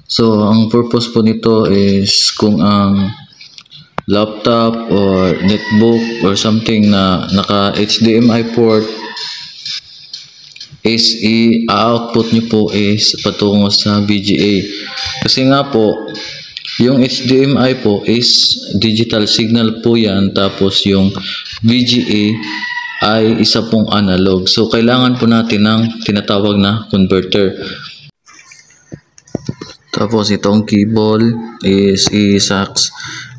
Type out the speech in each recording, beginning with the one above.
So ang purpose po nito is kung ang laptop or netbook or something na naka HDMI port is i-output nyo po is patungo sa VGA. Kasi nga po, yung HDMI po is digital signal po yan, tapos yung VGA ay isa pong analog. So kailangan po natin ng tinatawag na converter. Tapos itong cable is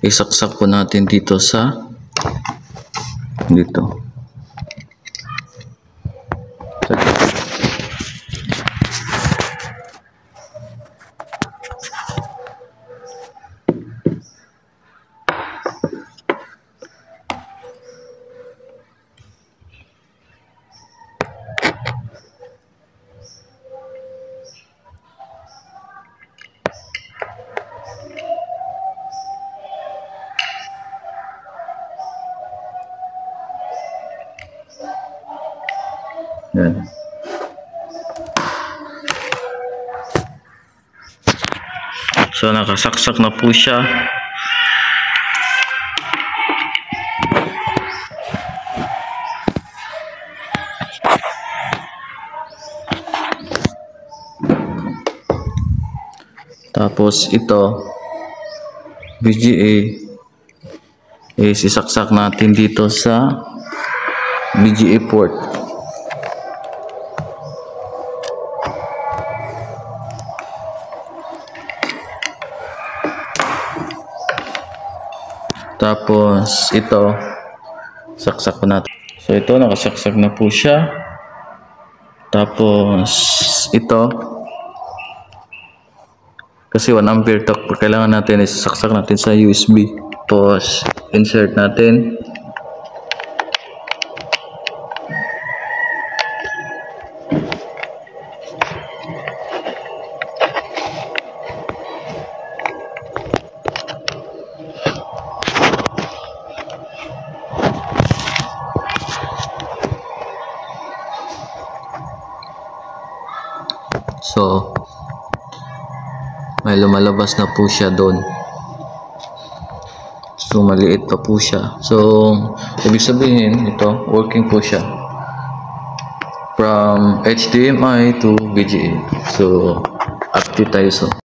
isaksak po natin dito sa dito. Yan. So nakasaksak na po siya. Tapos ito VGA is isaksak natin dito sa VGA port. Tapos ito saksak po natin. So ito nakasaksak na po siya. Tapos ito kasi 1 ampere to, kailangan natin is saksak natin sa USB. Tapos insert natin. So may lumalabas na po siya doon. So maliit pa po siya. So ibig sabihin ito working po siya from HDMI to VGA. So active tayo. So